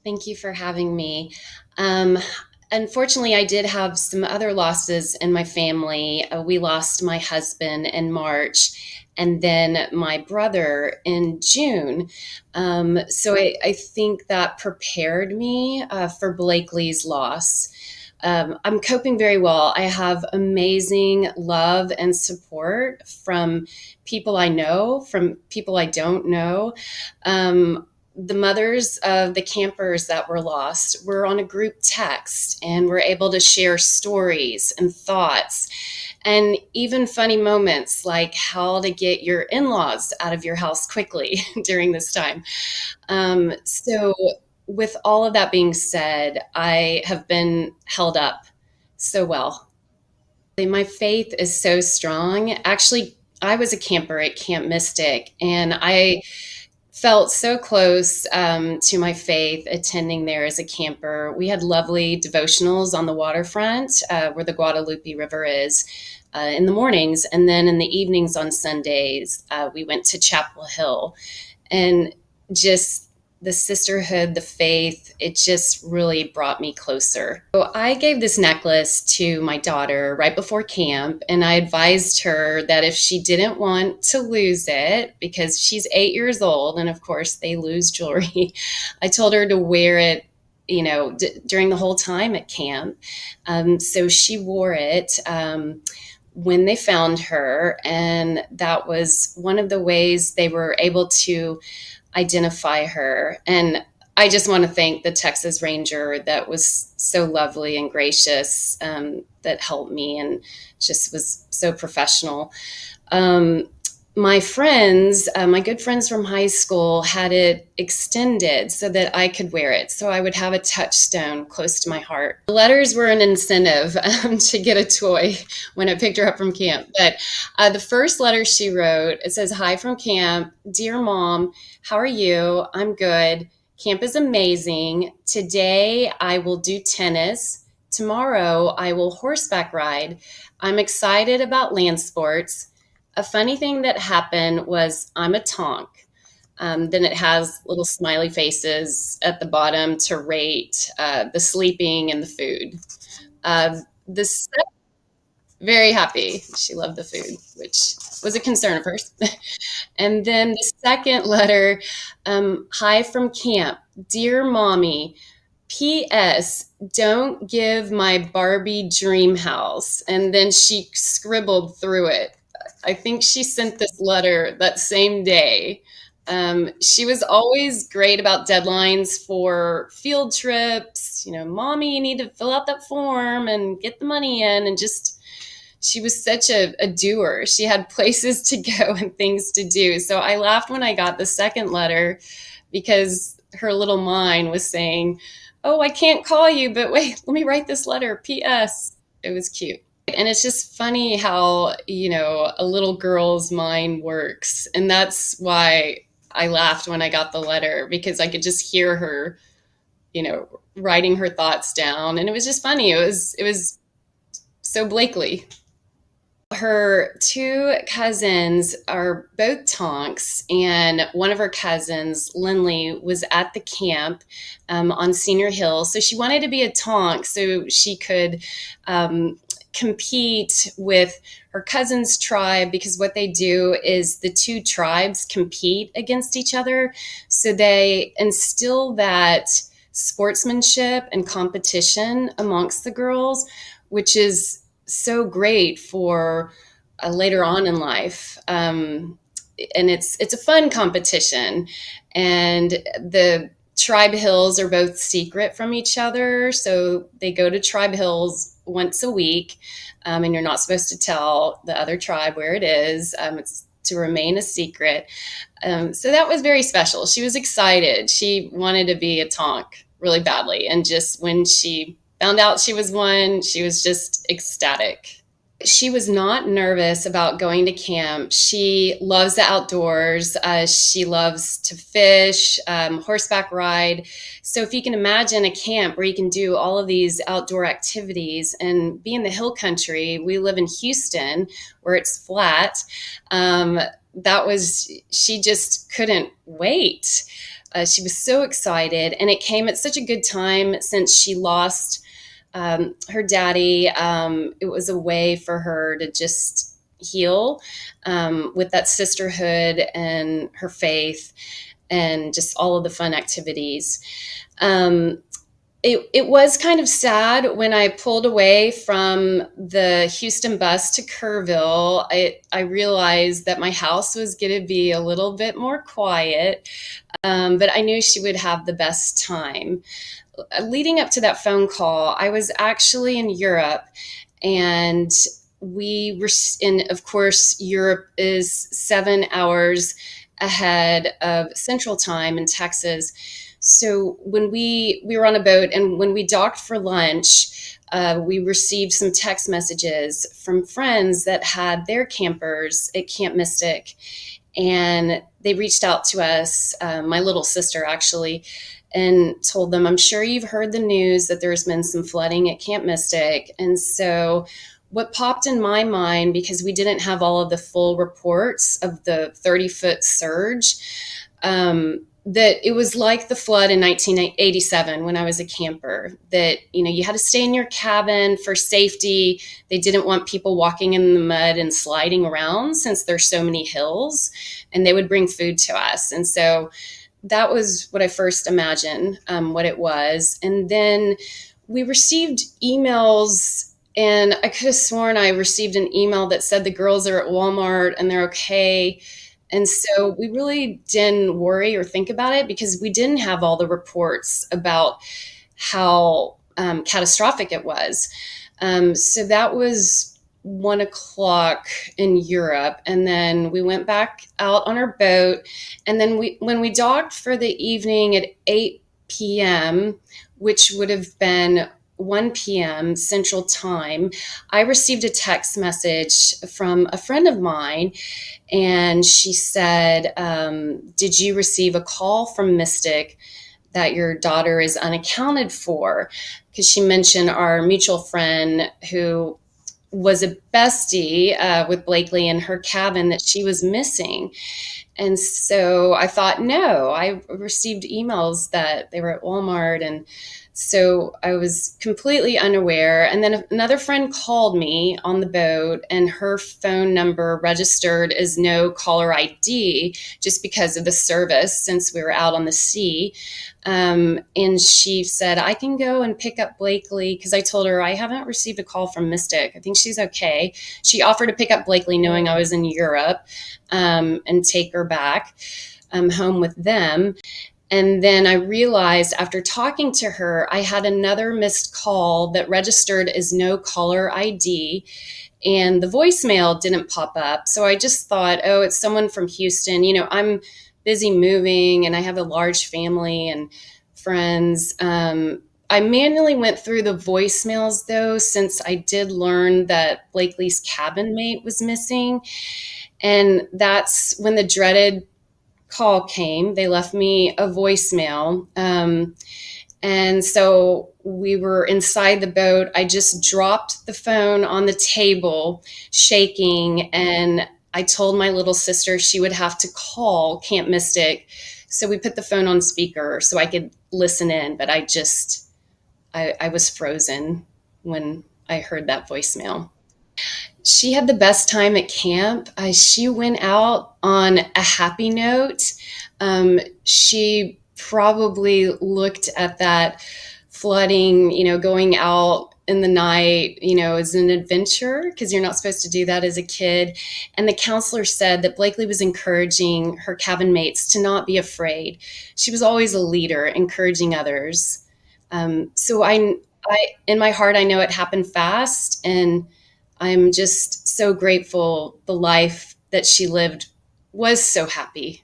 Thank you for having me. Um, Unfortunately, I did have some other losses in my family. We lost my husband in March and then my brother in June. So I think that prepared me for Blakely's loss. I'm coping very well. I have amazing love and support from people I know, from people I don't know. The mothers of the campers that were lost were on a group text and were able to share stories and thoughts and even funny moments like how to get your in-laws out of your house quickly during this time. So with all of that being said, I have been held up so well. My faith is so strong. Actually, I was a camper at Camp Mystic, and I felt so close to my faith attending there as a camper. We had lovely devotionals on the waterfront where the Guadalupe River is in the mornings. And then in the evenings on Sundays, we went to Chapel Hill. And just the sisterhood, the faith, it just really brought me closer. So I gave this necklace to my daughter right before camp, and I advised her that if she didn't want to lose it, because she's 8 years old, and of course they lose jewelry, I told her to wear it, during the whole time at camp. So she wore it. When they found her, and that was one of the ways they were able to identify her. And I just want to thank the Texas Ranger that was so lovely and gracious, that helped me and just was so professional. My friends, my good friends from high school, had it extended so that I could wear it. So I would have a touchstone close to my heart. The letters were an incentive to get a toy when I picked her up from camp. But the first letter she wrote, it says, "Hi from camp. Dear Mom, how are you? I'm good. Camp is amazing. Today I will do tennis. Tomorrow I will horseback ride. I'm excited about land sports. A funny thing that happened was I'm a tonk." Then it has little smiley faces at the bottom to rate the sleeping and the food. The very happy. She loved the food, which was a concern of hers. And then the second letter, "Hi from camp. Dear Mommy, P.S. Don't give my Barbie dream house." And then she scribbled through it. I think she sent this letter that same day. She was always great about deadlines for field trips. Mommy, you need to fill out that form and get the money in. And just, she was such a doer. She had places to go and things to do. So I laughed when I got the second letter because her little mind was saying, "Oh, I can't call you, but wait, let me write this letter. P.S." It was cute. And it's just funny how, a little girl's mind works. And that's why I laughed when I got the letter, because I could just hear her, writing her thoughts down. And it was just funny. It was so Blakely. Her two cousins are both tonks, and one of her cousins, Lindley, was at the camp on Senior Hill. So she wanted to be a tonk so she could compete with her cousin's tribe, because what they do is the two tribes compete against each other. So they instill that sportsmanship and competition amongst the girls, which is so great for later on in life. And it's a fun competition. And the tribe hills are both secret from each other. So they go to tribe hills once a week, and you're not supposed to tell the other tribe where it is. It's to remain a secret. So that was very special. She was excited. She wanted to be a tonk really badly. And just when she found out she was one, she was just ecstatic. She was not nervous about going to camp. She loves the outdoors. She loves to fish, horseback ride. So if you can imagine a camp where you can do all of these outdoor activities and be in the hill country. We live in Houston where it's flat. She just couldn't wait. She was so excited, and it came at such a good time since she lost her daddy. It was a way for her to just heal with that sisterhood and her faith and just all of the fun activities. Um, it was kind of sad when I pulled away from the Houston bus to Kerrville. I realized that my house was going to be a little bit more quiet, but I knew she would have the best time. Leading up to that phone call, I was actually in Europe, and we were in, of course, Europe is 7 hours ahead of Central Time in Texas. So when we were on a boat, and when we docked for lunch, we received some text messages from friends that had their campers at Camp Mystic, and they reached out to us, my little sister actually, and told them, I'm sure you've heard the news that there's been some flooding at Camp Mystic. And so what popped in my mind, because we didn't have all of the full reports of the 30-foot surge, that it was like the flood in 1987 when I was a camper, that, you had to stay in your cabin for safety. They didn't want people walking in the mud and sliding around since there's so many hills, and they would bring food to us. And so that was what I first imagined what it was. And then we received emails, and I could have sworn I received an email that said the girls are at Walmart and they're okay. And so we really didn't worry or think about it because we didn't have all the reports about how catastrophic it was. So that was 1 o'clock in Europe. And then we went back out on our boat. And then when we docked for the evening at 8 p.m., which would have been 1 p.m. Central Time, I received a text message from a friend of mine, and she said, did you receive a call from Mystic that your daughter is unaccounted for? Because she mentioned our mutual friend who was a bestie with Blakely in her cabin that she was missing. And so I thought, no, I received emails that they were at Walmart. And so I was completely unaware. And then another friend called me on the boat, and her phone number registered as no caller ID just because of the service since we were out on the sea. And she said, I can go and pick up Blakely, because I told her I haven't received a call from Mystic. I think she's okay. She offered to pick up Blakely knowing I was in Europe, and take her back home with them. And then I realized after talking to her, I had another missed call that registered as no caller ID, and the voicemail didn't pop up. So I just thought, oh, it's someone from Houston. I'm busy moving and I have a large family and friends. I manually went through the voicemails though, since I did learn that Blakely's cabin mate was missing. And that's when the dreaded call came. They left me a voicemail. And so we were inside the boat. I just dropped the phone on the table, shaking, and I told my little sister she would have to call Camp Mystic. So we put the phone on speaker so I could listen in, but I was frozen when I heard that voicemail. She had the best time at camp. She went out on a happy note. She probably looked at that flooding, going out in the night, as an adventure, because you're not supposed to do that as a kid. And the counselor said that Blakely was encouraging her cabin mates to not be afraid. She was always a leader, encouraging others. So I, in my heart, I know it happened fast, and I'm just so grateful the life that she lived was so happy.